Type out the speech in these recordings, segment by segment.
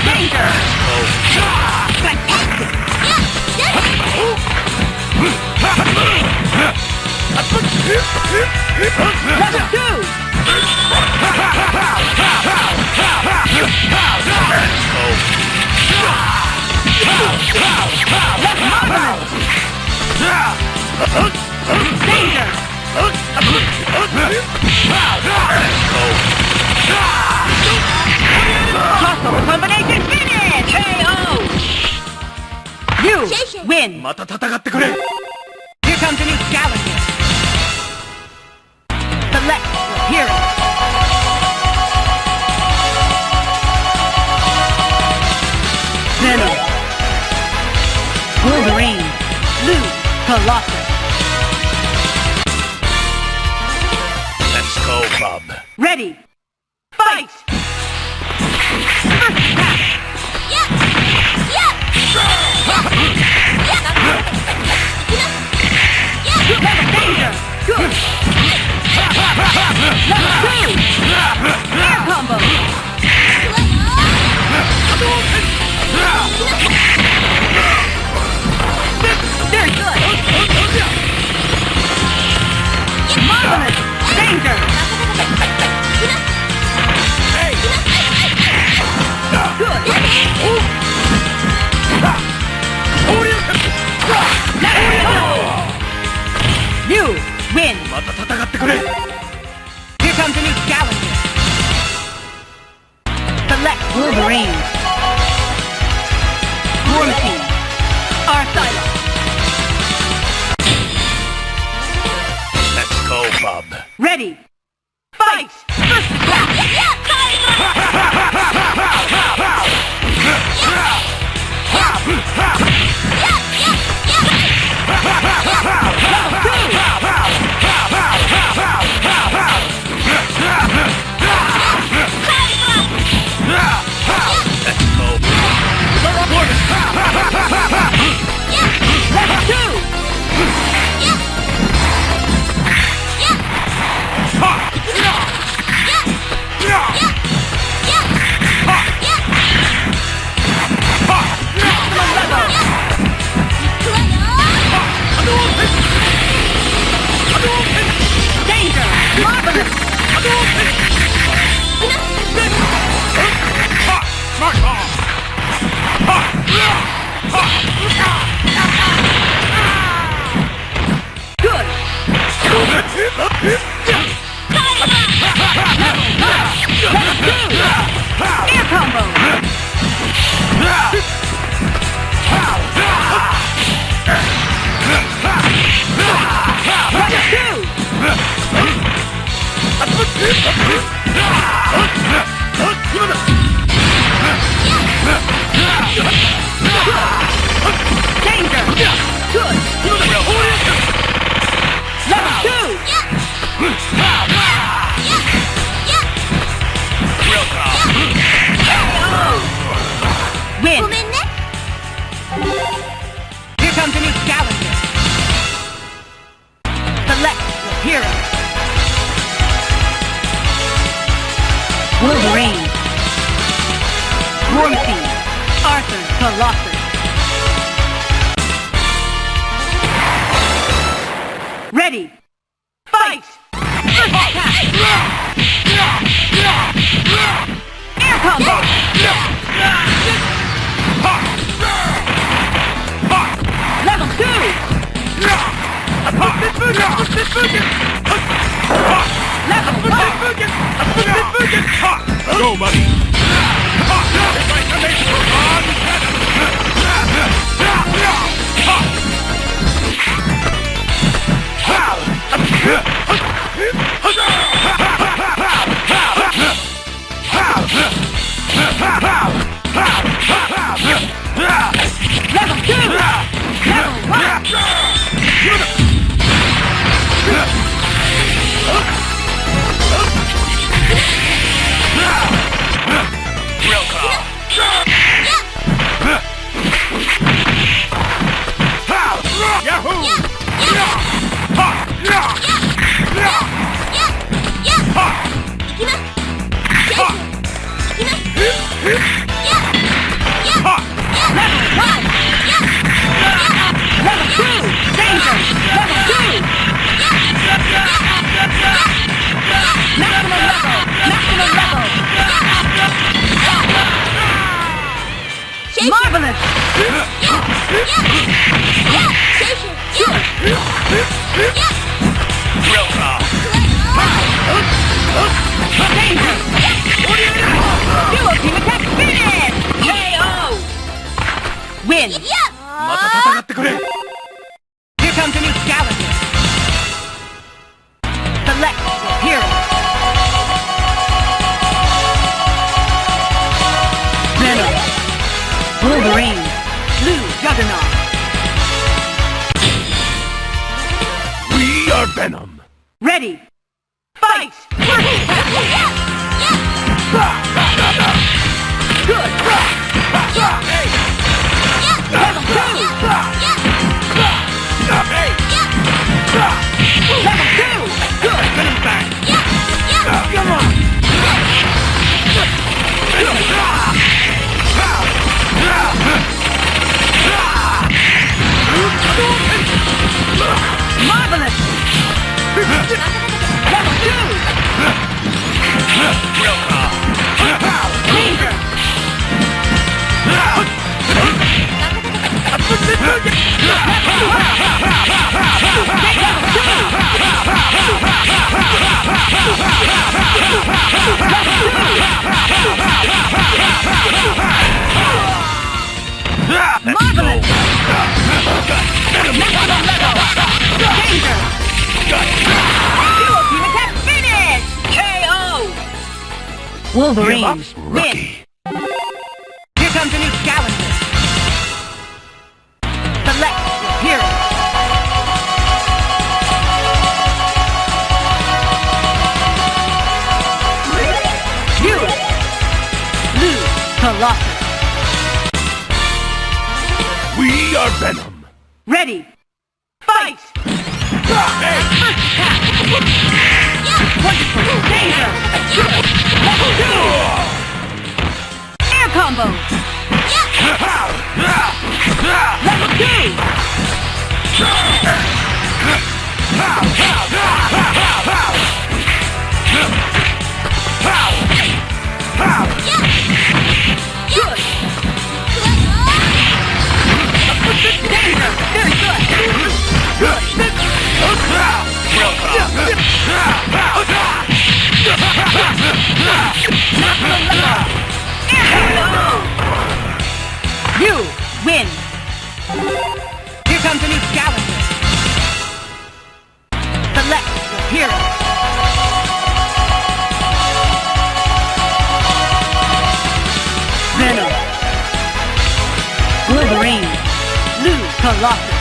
Danger! Level 2! Danger! Crossover combination finish! KO! You win! Here comes a new challenger. Select your hero. Venom. Wolverine. Blue. Colossus. Let's go, Bob. Ready. Fight! First attack. Level danger! Good! Level 2! Air combo! Very good! Marvelous! Danger! Good! You win! Here comes a new challenger. Select Wolverine. War Machine. Arthylon. Let's go, Bob. Ready. Fight! First attack! Air combo! Danger! Good! Level 2! Win! Here comes a new challenger. Select your hero. Wolverine. War Machine. Arthur Colossus. Ready. Fight! First attack! Air combo! Level 2! Level 4! Go, buddy! Level 2! Level 1! Real call. Yahoo! venom. Ready. Fight! Good! Level 2! Level 2! Good! Get him back! Come on! Marvelous! Level 2! Real calm. Danger! Marvelous! Danger! Dual team attack finish! KO! Wolverine, win! Here comes a new challenger. Select your hero. You lose Colossus. We are venom. Ready. Fight! First attack! Wonderful! Danger! Level 2! Air combo! Level 2! Good! Danger! Very good! Good! Real calm. You win! Here comes a new challenger. Select your hero. Venom. Wolverine. Lose Colossus.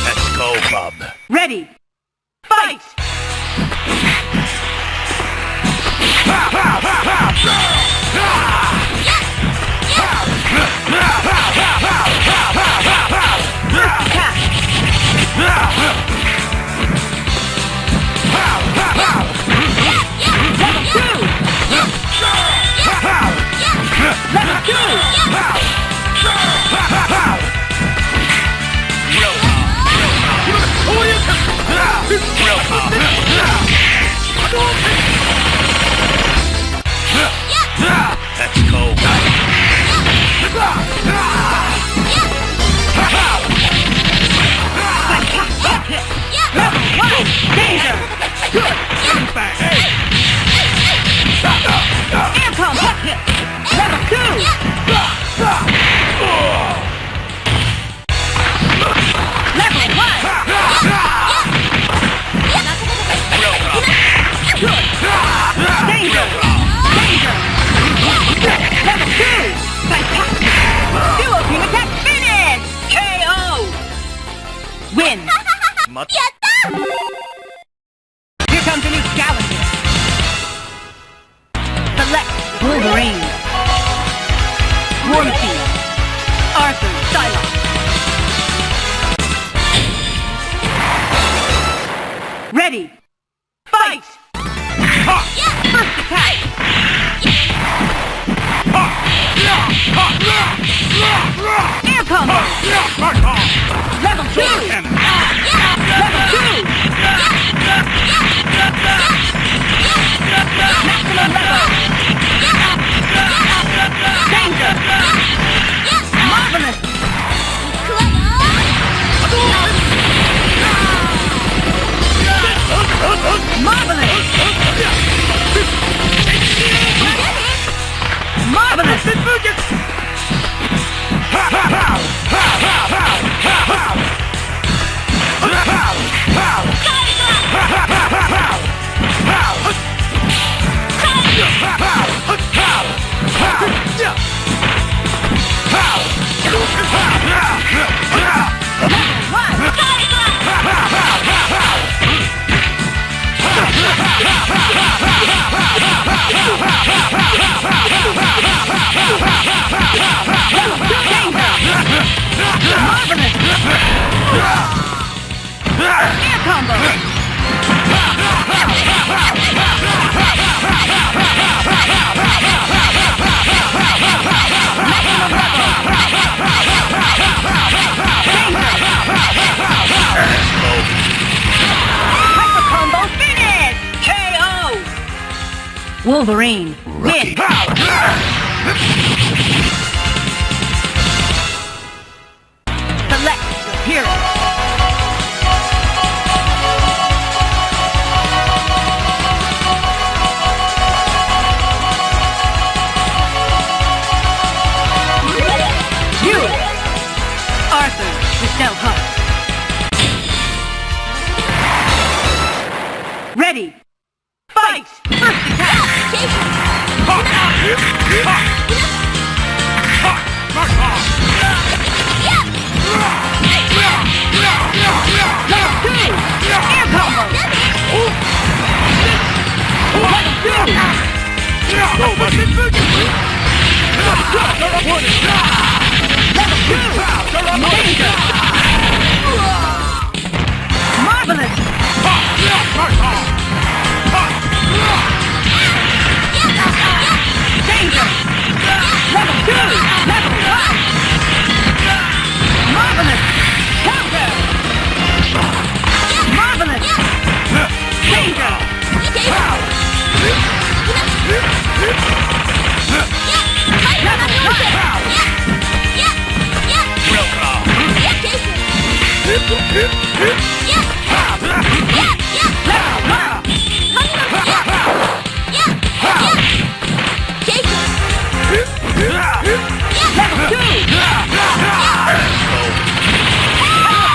Let's go, bub. Ready. Fight! First attack! Level 2! Level 2! Real calm. Real calm. Let's go, bub. Level 1! Danger! Good! Get him back. Air combo! Level 2! Level 1! Real calm. Good! Danger! Danger! Level 2! Fantastic! Dual team attack finish! KO! Win! Much. Here comes a new challenger. Select Wolverine. War Machine. Arthur Styler. Ready. Fight! First attack! Air combo! Level 2! Level 2! Maximum level! Danger! Marvelous! Marvelous! Marvelous! Level 1! combo! Hyper combo finish! KO! Wolverine, win! Select your hero! Ready! Fight! First attack! Air combo! Marvelous! Danger! Level 2! Level 1! Marvelous! Counter! Marvelous! Danger! Level 2!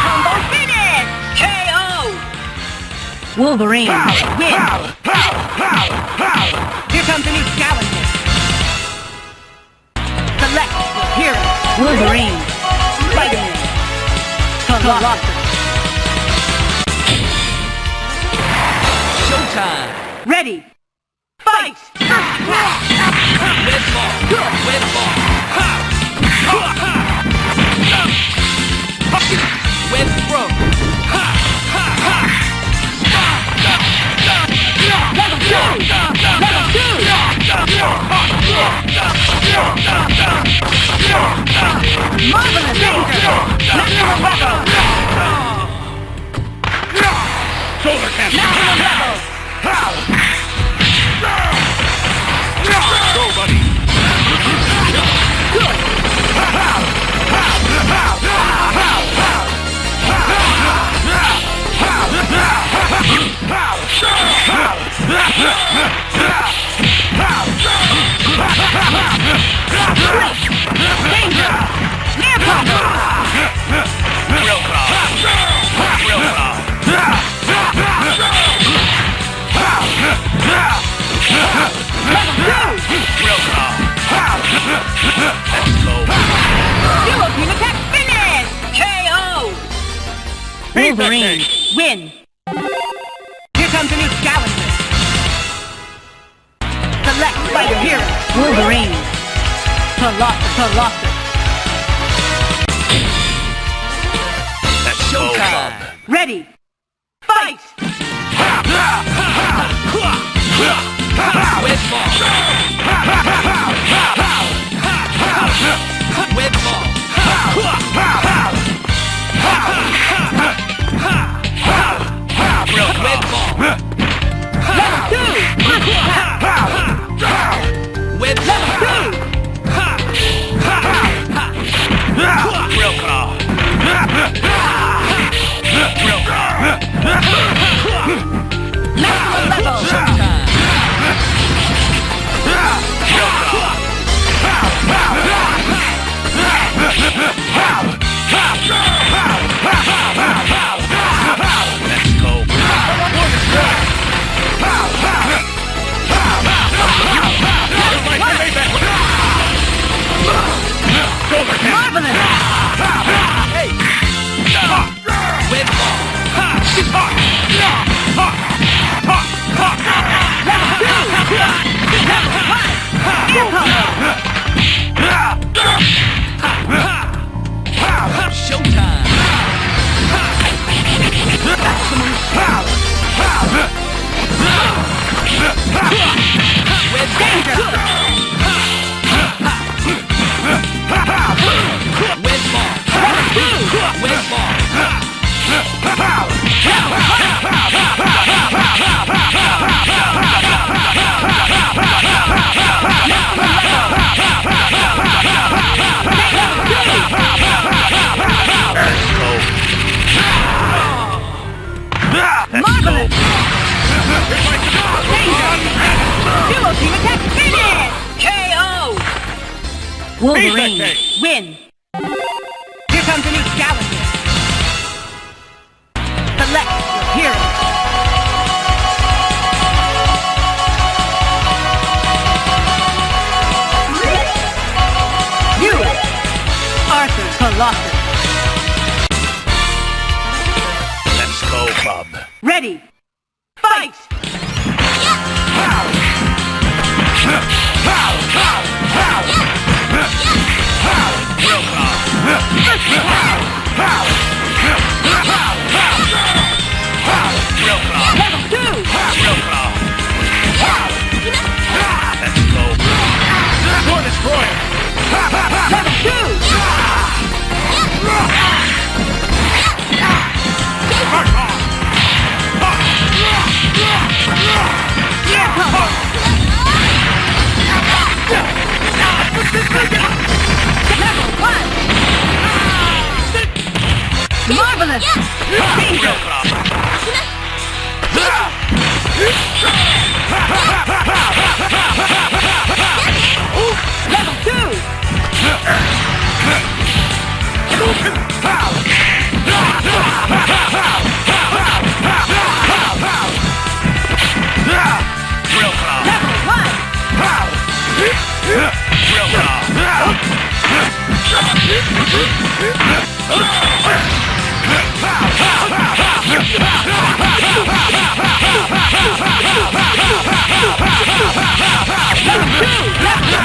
Combo finish! KO! Wolverine, win! Here comes a new challenger. Select your hero. Wolverine, Spider-Man, Colossus. Showtime! Ready! Fight! Web ball! Web ball! Web throw! Level 2! Level 2! Marvelous danger! Maximum level! Shoulder cannon! Maximum level! Go, buddy! Danger! Near combo! Real claw! Real claw! Level 2! Real claw! Let's go! Duo team attack finish! KO! Wolverine, win! Here comes a new challenger. Select by your hero. Wolverine, Colossus. Let's showtime! Ready! Fight! Web ball! Web ball! Real web ball! Level 2! Web Level 2! Real claw! Real claw! Maximum level! Showtime! Real claw! Wolverine, Fightcade. win. Here comes a new challenger. Select your hero. You, Arthur Colossus. Let's go, bub. Ready, fight! Level 2! Let's go. Door Destroyer. Level 2! Gear combo! Level 1! Marvelous! Danger! Level 2! Level 1!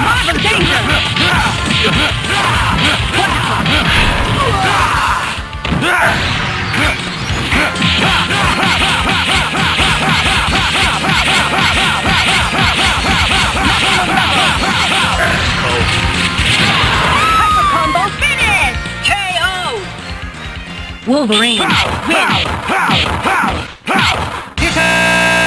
Marvel danger! Hyper combo finish! KO! Wolverine, win! Here comes